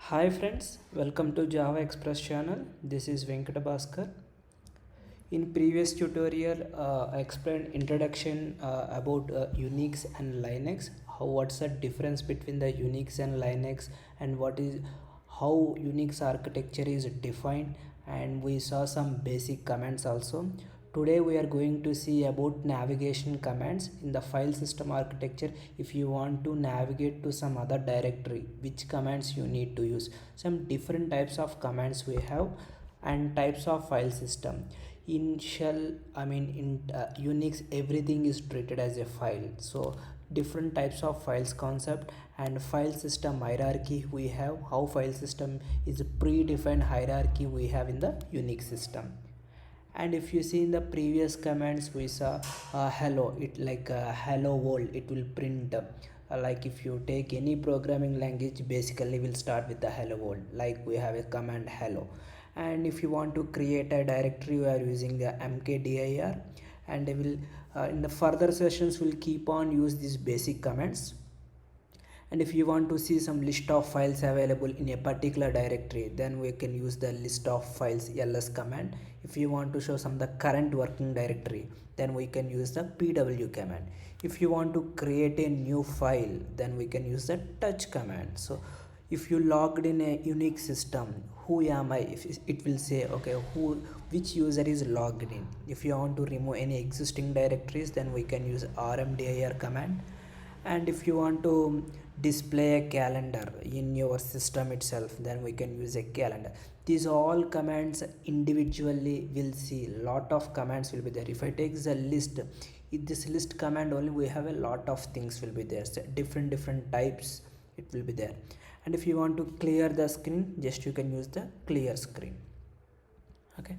Hi friends, welcome to Java Express channel. This is Venkata Bhaskar. In previous tutorial, I explained introduction about Unix and Linux. What's the difference between the Unix and Linux, and how Unix architecture is defined, and we saw some basic commands also. Today we are going to see about navigation commands in the file system architecture. If you want to navigate to some other directory, which commands you need to use. Some different types of commands we have and types of file system. In shell, in Unix, everything is treated as a file. So different types of files concept and file system hierarchy we have, how file system is a predefined hierarchy we have in the Unix system. And if you see in the previous commands, we saw hello, it like hello world, it will print like if you take any programming language, basically will start with the hello world, like we have a command hello. And if you want to create a directory, we are using the mkdir, and we will in the further sessions we'll keep on use these basic commands. And if you want to see some list of files available in a particular directory, then we can use the list of files ls command. If you want to show some the current working directory, then we can use the pw command. If you want to create a new file, then we can use the touch command. So if you logged in a Unix system, who am I, if it will say okay, which user is logged in. If you want to remove any existing directories, then we can use rmdir command. And if you want to display a calendar in your system itself, then we can use a calendar. These all commands individually will see lot of commands will be there. If I take the list, in this list command only we have a lot of things will be there. So different types it will be there. And if you want to clear the screen, just you can use the clear screen. Okay,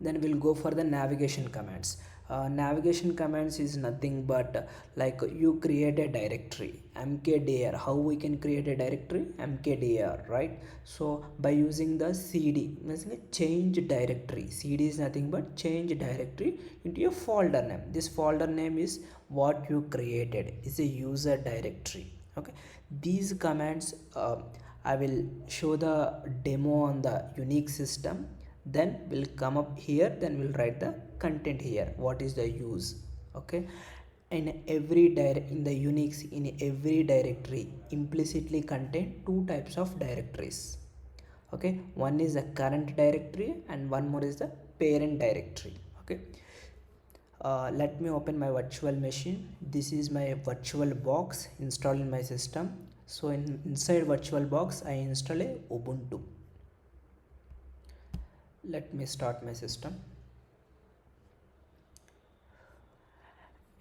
then we'll go for the navigation commands. Navigation commands is nothing but like you create a directory, mkdir. How we can create a directory? Mkdir, right? So by using the cd, basically change directory. Cd is nothing but change directory into a folder name. This folder name is what you created, is a user directory. Okay, these commands I will show the demo on the Unix system. Then we'll come up here, then we'll write the content here, what is the use. Okay, in in the Unix, in every directory implicitly contain two types of directories. Okay, one is the current directory and one more is the parent directory. Okay, let me open my virtual machine. This is my virtual box installed in my system. So inside virtual box I install a Ubuntu. Let me start my system.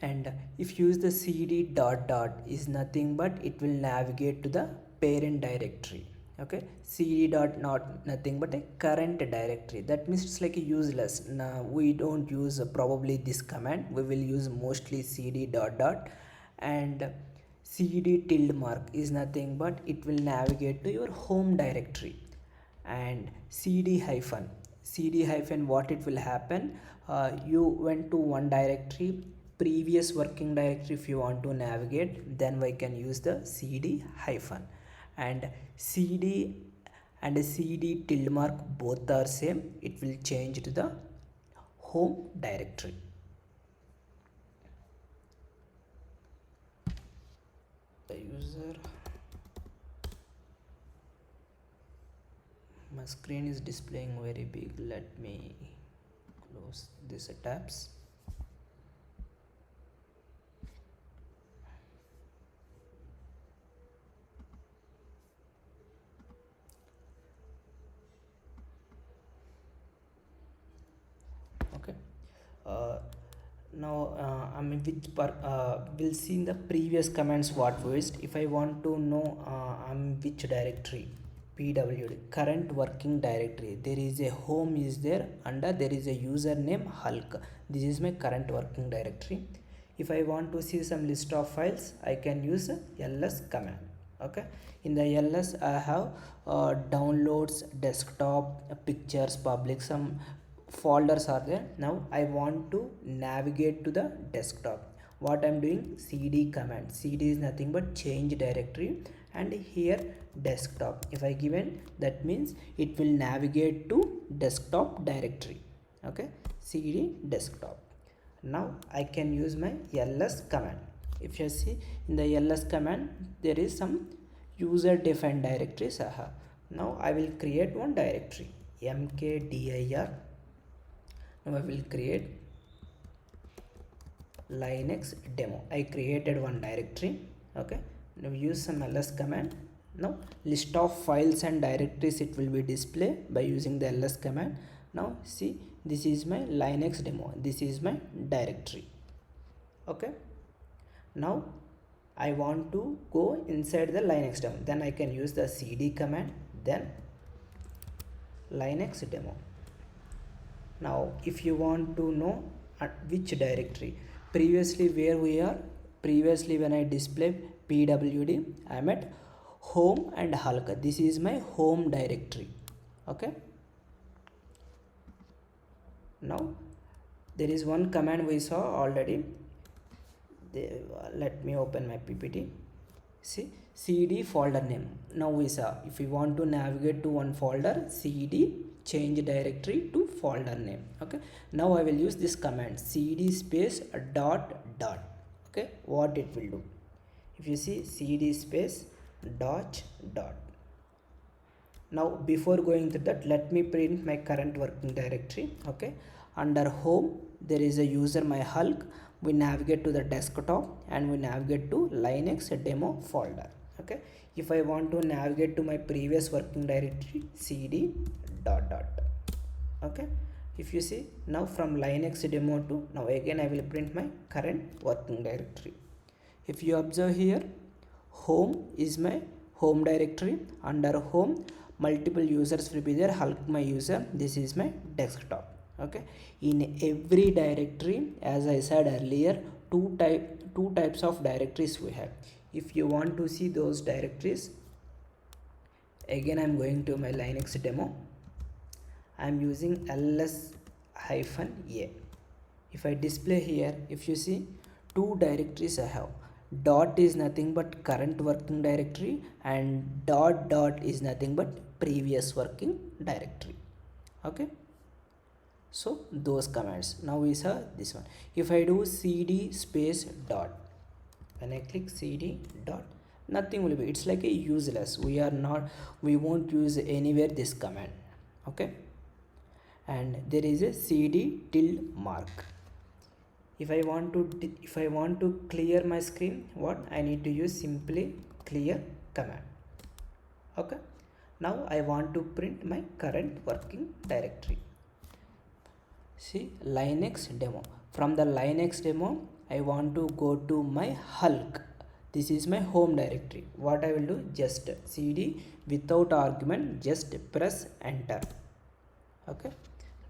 And if you use the cd dot dot, is nothing but it will navigate to the parent directory. Okay, cd dot not nothing but a current directory. That means it's like a useless. Now we don't use probably this command. We will use mostly cd dot dot, and cd tilde mark is nothing but it will navigate to your home directory. And cd hyphen, what it will happen, you went to one directory, previous working directory. If you want to navigate, then we can use the cd hyphen. And cd and cd tilde mark both are same, it will change to the home directory. The user, my screen is displaying very big. Let me close these tabs. Okay, now we'll see in the previous commands what we used. If I want to know which directory, pwd current working directory, there is a home is there, under there is a username hulk. This is my current working directory. If I want to see some list of files, I can use ls command. Okay, in the ls I have downloads, desktop, pictures, public, some folders are there. Now I want to navigate to the desktop. What I'm doing, cd command. Cd is nothing but change directory, and here desktop. If I given, that means it will navigate to desktop directory. Okay, cd desktop. Now I can use my ls command. If you see in the ls command, there is some user defined directories. Now I will create one directory, mkdir. Now I will create Linux demo. I created one directory. Okay, now use some ls command. Now list of files and directories it will be displayed by using the ls command. Now see, this is my Linux demo, this is my directory. Okay, now I want to go inside the Linux demo, then I can use the cd command, then Linux demo. Now if you want to know at which directory, previously where we are, previously when I display pwd, I am at home and Hulk. This is my home directory. Okay, now there is one command we saw already. Let me open my ppt. See, cd folder name. Now we saw, if we want to navigate to one folder, cd change directory to folder name. Okay, now I will use this command, cd space dot dot. Okay, what it will do, if you see, cd space dot dot. Now before going to that, let me print my current working directory. Okay, under home there is a user my Hulk. We navigate to the desktop and we navigate to Linux demo folder. Okay, if I want to navigate to my previous working directory, cd dot dot. Okay, if you see, now from Linux demo to, now again I will print my current working directory. If you observe here, home is my home directory. Under home, multiple users will be there. Hulk my user, this is my desktop. Okay, in every directory, as I said earlier, two types of directories we have. If you want to see those directories, again I am going to my Linux demo. I am using ls-a. If I display here, if you see, two directories I have. Dot is nothing but current working directory, and dot dot is nothing but previous working directory. Okay, so those commands. Now we saw this one. If I do cd space dot, when I click cd dot, nothing will be, it's like a useless. We won't use anywhere this command. Okay, and there is a cd tilde mark. If I want to clear my screen, what I need to use, simply clear command. Okay, now I want to print my current working directory. See, Linux demo. From the Linux demo, I want to go to my Hulk. This is my home directory. What I will do, just cd without argument, just press enter. Okay,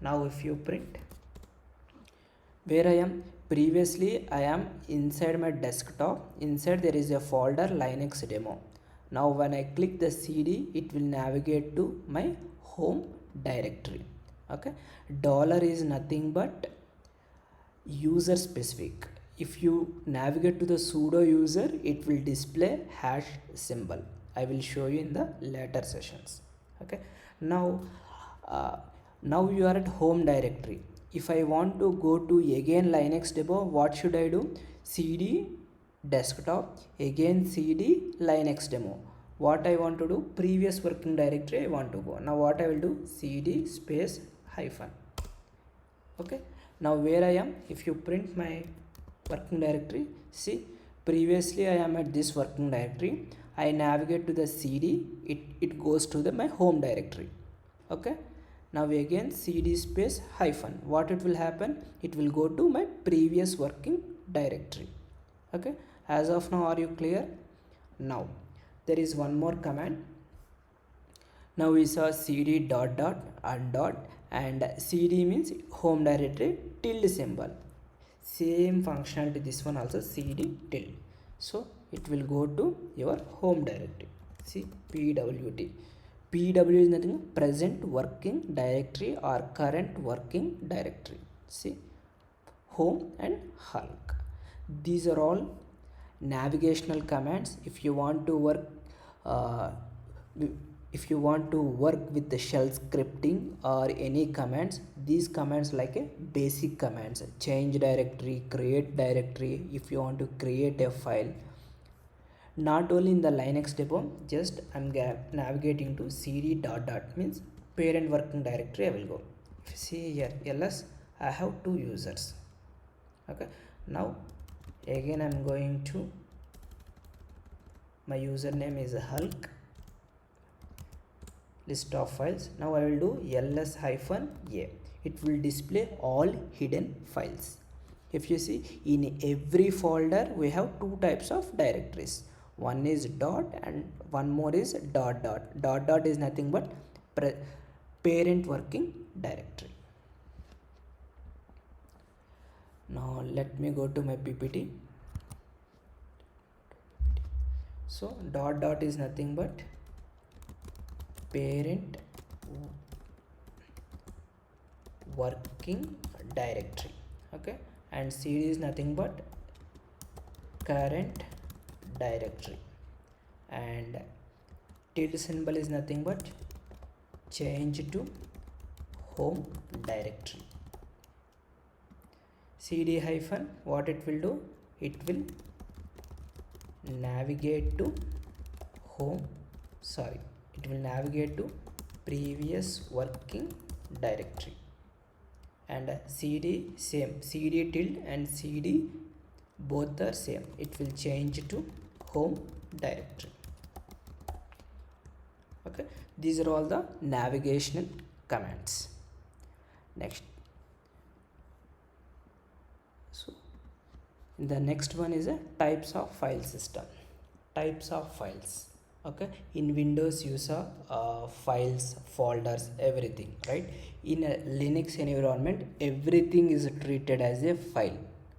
now if you print, where I am, previously I am inside my desktop. Inside there is a folder Linux demo. Now when I click the cd, it will navigate to my home directory. Okay, dollar is nothing but user specific. If you navigate to the sudo user, it will display hash symbol. I will show you in the later sessions. Okay, now you are at home directory. If I want to go to again Linux demo, what should I do? cd desktop, again cd Linux demo. What I want to do, previous working directory I want to go. Now what I will do, cd space hyphen. Okay, now where I am, if you print my working directory, see, previously I am at this working directory. I navigate to the cd, it goes to my home directory. Okay, now again cd space hyphen. What it will happen, it will go to my previous working directory. Okay, as of now, are you clear? Now there is one more command. Now we saw cd dot dot and dot, and cd means home directory, tilde symbol. Same functionality this one also, cd tilde. So it will go to your home directory. See, pwd. pw is nothing, present working directory or current working directory. See, home and Hulk. These are all navigational commands. If you want to work uh, if you want to work with the shell scripting or any commands, these commands like a basic commands, change directory, create directory. If you want to create a file, not only in the Linux depot, just I'm navigating to cd dot dot means parent working directory. I will go. If you see here ls, I have two users. Okay, now again I'm going to, my username is Hulk, list of files. Now I will do ls hyphen a. It will display all hidden files. If you see, in every folder we have two types of directories. One is dot and one more is dot dot. Dot dot is nothing but parent working directory. Now let me go to my PPT. So dot dot is nothing but parent working directory. Okay, and cd is nothing but current directory, and tilde symbol is nothing but change to home directory. cd hyphen, what it will do, it will navigate to home, sorry, it will navigate to previous working directory. And cd same, cd tilde and cd both are same, it will change to home directory. Okay, these are all the navigational commands. Next, so the next one is a types of file system. Types of files. Okay, in Windows you saw files, folders, everything, right? In a Linux environment, everything is treated as a file.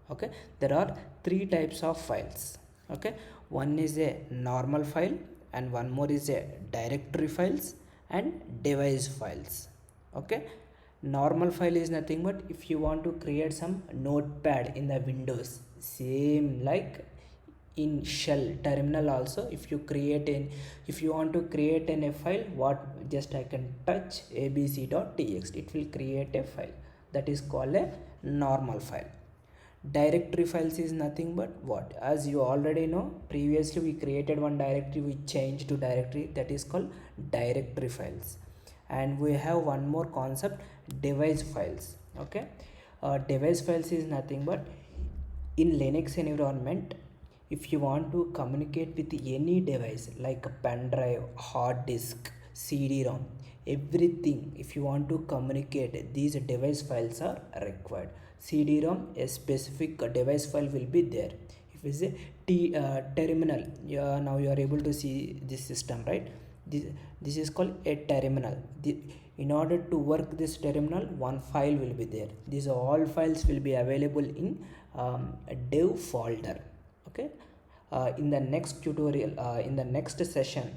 Okay, there are three types of files. Okay, one is a normal file, and one more is a directory files and device files. Okay, normal file is nothing but if you want to create some notepad in the Windows, same like in shell terminal also, if you want to create a file, what, just I can touch abc.txt, it will create a file, that is called a normal file. Directory files is nothing but what, as you already know, previously we created one directory, we changed to directory, that is called directory files. And we have one more concept, device files. Okay, device files is nothing but in Linux environment, if you want to communicate with any device like a pen drive, hard disk, CD-ROM, everything, if you want to communicate, these device files are required. CD-ROM, a specific device file will be there. If it's a terminal, now you are able to see this system, right? This is called a terminal. In order to work this terminal, one file will be there. These all files will be available in a dev folder. Okay, in the next tutorial, in the next session,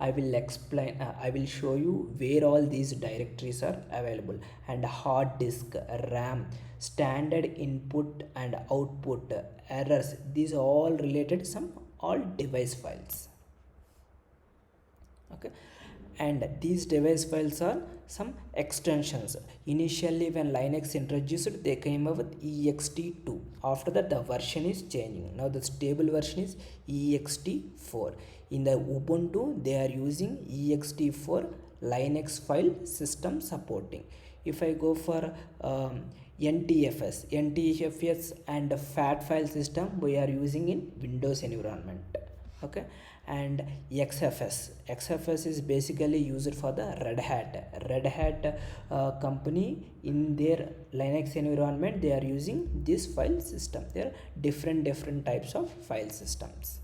I will explain, I will show you where all these directories are available, and hard disk, RAM, standard input and output, errors, these are all related, some all device files. Okay, and these device files are some extensions. Initially when Linux introduced, they came up with ext2. After that the version is changing. Now the stable version is ext4. In the Ubuntu they are using ext4 Linux file system supporting. If I go for NTFS and FAT file system, we are using in Windows environment. Okay, and XFS is basically used for the Red Hat company. In their Linux environment they are using this file system. There are different types of file systems.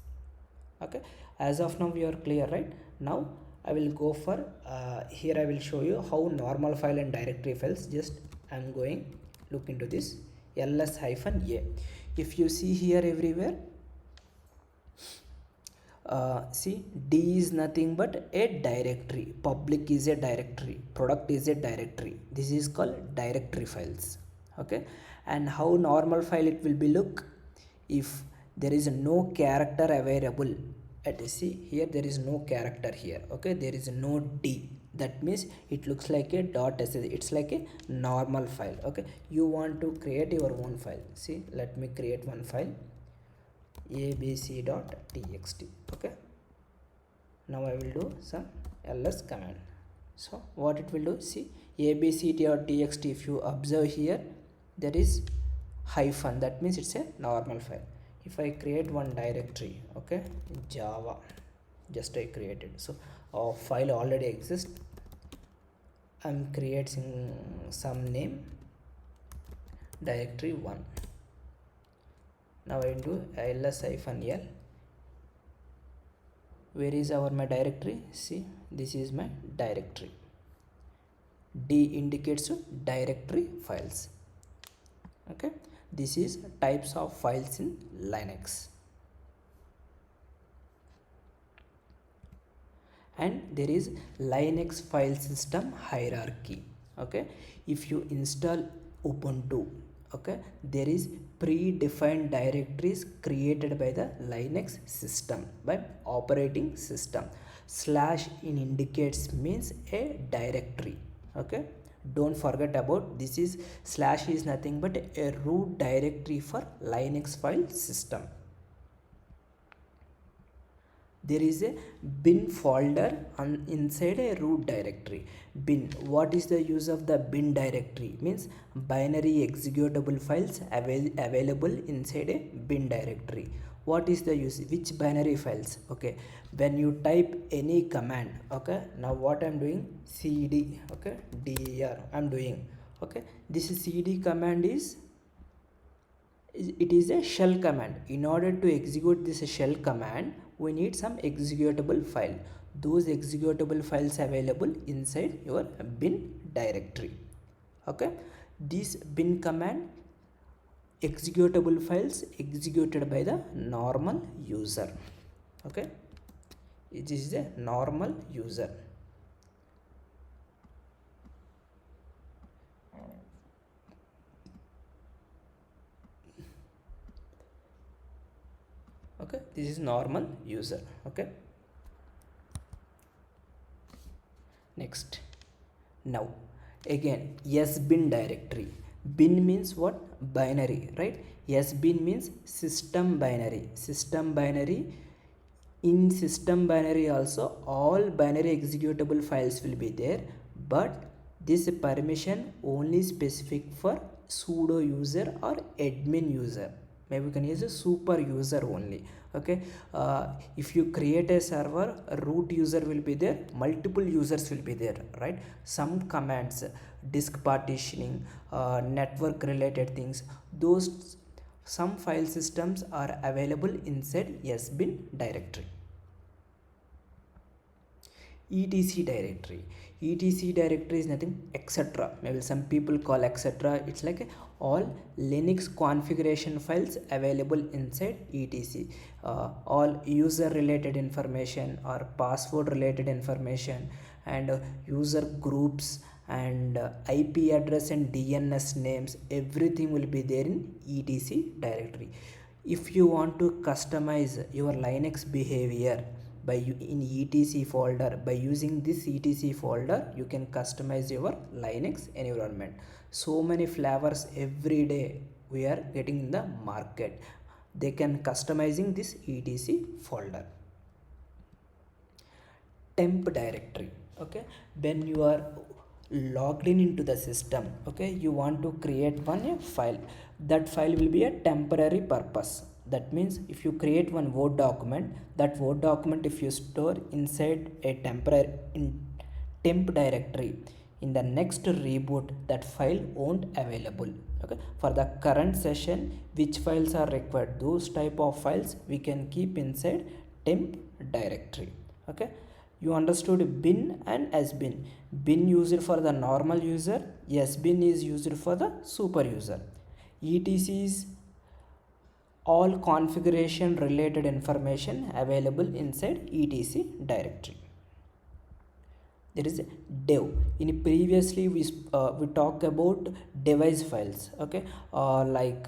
Okay, as of now we are clear, right? Now I will go for here I will show you how normal file and directory files. Just I am going look into this ls-a. If you see here everywhere, see, D is nothing but a directory, public is a directory, product is a directory. This is called directory files. Okay, and how normal file it will be look, if there is no character available at see here there is no character here, okay, there is no D, that means it looks like a .sh, it's like a normal file. Okay, you want to create your own file. See, let me create one file, abc.txt. okay, now I will do some ls command. So what it will do, see, abc.txt, if you observe here there is hyphen, that means it's a normal file. If I create one directory, okay, java, just I created, so our file already exists, I'm creating some name, directory 1. Now I do ls-l, where is our my directory, see, this is my directory. D indicates to directory files. Okay, this is types of files in Linux. And there is Linux file system hierarchy. Okay, if you install Ubuntu, okay, there is predefined directories created by the Linux system, by operating system. Slash in indicates means a directory. Okay, don't forget about this, is slash is nothing but a root directory for Linux file system. There is a bin folder inside a root directory. Bin, what is the use of the bin directory? Means binary executable files available inside a bin directory. What is the use? Which binary files? Okay, when you type any command, okay, now what I'm doing, cd, okay, dir I'm doing, okay, this cd command is, it is a shell command. In order to execute this shell command, we need some executable file. Those executable files available inside your bin directory. Okay, this bin command executable files executed by the normal user. Okay, it is a normal user. Okay, this is normal user. Okay, next, now again sbin directory. Bin means what? Binary, right? Sbin means system binary. System binary, in system binary also all binary executable files will be there, but this permission only specific for sudo user or admin user. Maybe we can use a super user only. Okay, if you create a server, a root user will be there, multiple users will be there, right? Some commands, disk partitioning, network related things, those some file systems are available inside sbin directory. etc directory. etc directory is nothing, etc, maybe some people call etc, it's like all Linux configuration files available inside etc. All user related information or password related information and user groups and IP address and DNS names, everything will be there in etc directory. If you want to customize your Linux behavior by in etc folder, by using this etc folder you can customize your Linux environment. So many flavors every day we are getting in the market, they can customizing this etc folder. Temp directory. Okay, when you are logged in into the system, okay, you want to create one file, that file will be a temporary purpose. That means if you create one Word document, that Word document if you store inside a temporary temp directory, in the next reboot that file won't available. Okay, for the current session which files are required, those type of files we can keep inside temp directory. Okay, you understood bin and sbin. Bin used for the normal user, sbin is used for the super user. etc is all configuration related information available inside etc directory. There is dev. In previously we talked about device files. Okay, like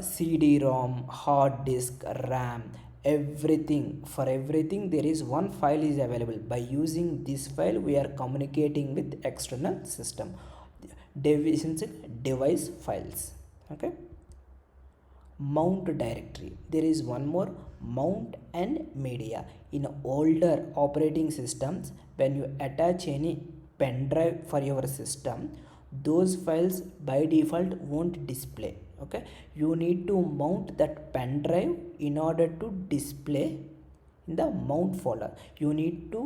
CD-ROM, hard disk, RAM, everything. For everything there is one file is available. By using this file we are communicating with external system. Device files. Okay. Mount directory. There is one more, mount and media. In older operating systems, when you attach any pen drive for your system, those files by default won't display. Okay, you need to mount that pen drive in order to display in the mount folder. You need to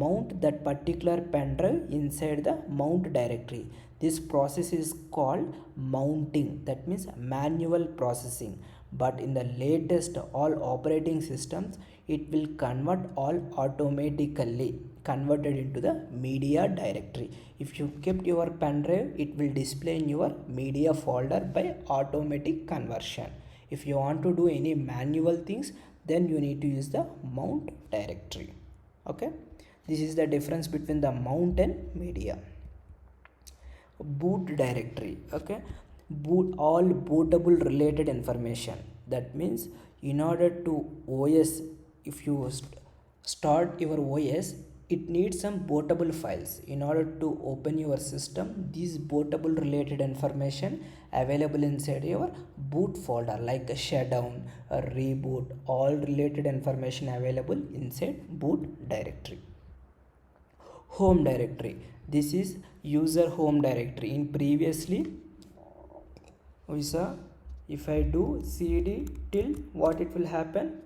mount that particular pen drive inside the mount directory. This process is called mounting, that means manual processing. But in the latest all operating systems, it will convert all automatically converted into the media directory. If you kept your pen drive, it will display in your media folder by automatic conversion. If you want to do any manual things, then you need to use the mount directory. Okay, this is the difference between the mount and media. Boot directory. Okay, boot all bootable related information. That means in order to OS, if you start your OS, it needs some bootable files. In order to open your system, these bootable related information available inside your boot folder, like a shutdown, a reboot, all related information available inside boot directory. Home directory. This is user home directory. In previously we saw, if I do cd till what it will happen.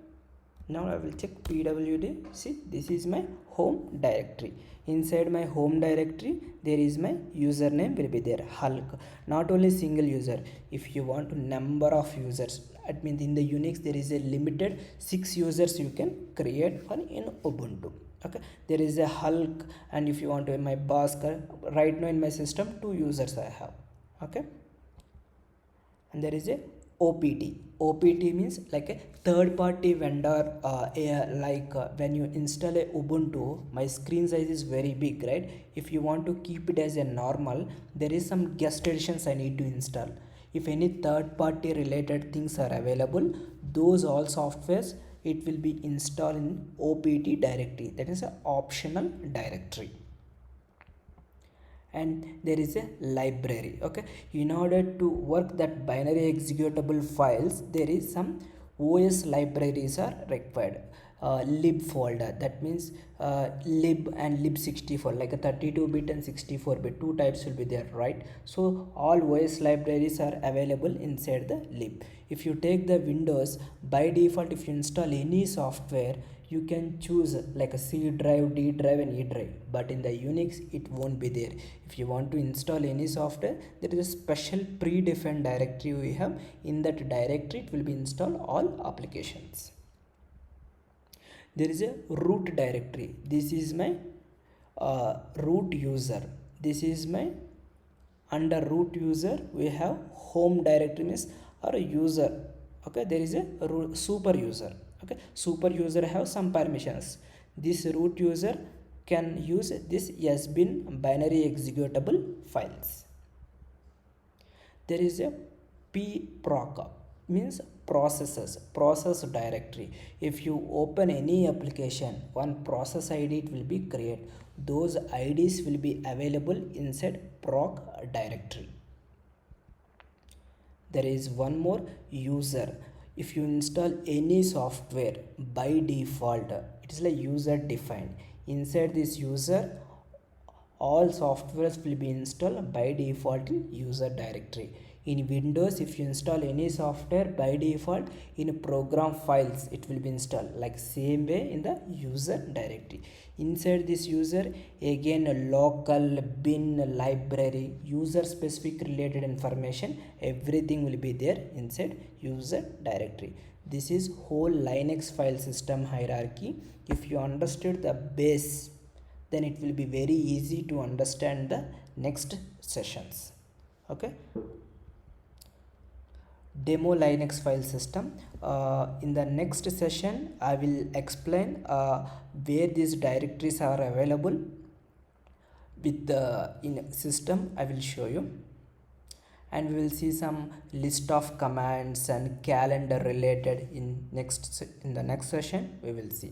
Now I will check pwd. See, this is my home directory. Inside my home directory there is my username will be there, Hulk. Not only single user, if you want number of users, I mean in the Unix there is a limited 6 users you can create on in Ubuntu. Okay, there is a Hulk, and if you want to my Bhaskar, right now in my system 2 users I have. Okay, and there is a OPT. OPT means like a third party vendor. When you install a Ubuntu, my screen size is very big, right? If you want to keep it as a normal, there is some guest editions I need to install. If any third party related things are available, those all softwares, it will be installed in OPT directory. That is an optional directory. And there is a library. Okay, in order to work that binary executable files, there is some OS libraries are required. Lib folder, that means lib and lib64, like a 32-bit and 64-bit, two types will be there, right? So all OS libraries are available inside the lib. If you take the Windows, by default if you install any software, you can choose like a C drive, D drive and E drive, but in the Unix it won't be there. If you want to install any software, there is a special predefined directory we have. In that directory it will be installed all applications. There is a root directory. This is my root user. This is my, under root user we have home directory means or a user. Okay, there is a super user. Okay, super user have some permissions. This root user can use this sbin binary executable files. There is a pproc, means processes, process directory. If you open any application, one process ID it will be created. Those IDs will be available inside proc directory. There is one more, user. If you install any software, by default it is like user defined. Inside this user, all softwares will be installed by default in user directory. In Windows, if you install any software, by default in program files it will be installed, like same way in the user directory. Inside this user, again a local bin library, user specific related information, everything will be there inside user directory. This is whole Linux file system hierarchy. If you understood the base, then it will be very easy to understand the next sessions. Okay, demo Linux file system. In the next session I will explain where these directories are available with the in system. I will show you, and we will see some list of commands and calendar related in the next session we will see.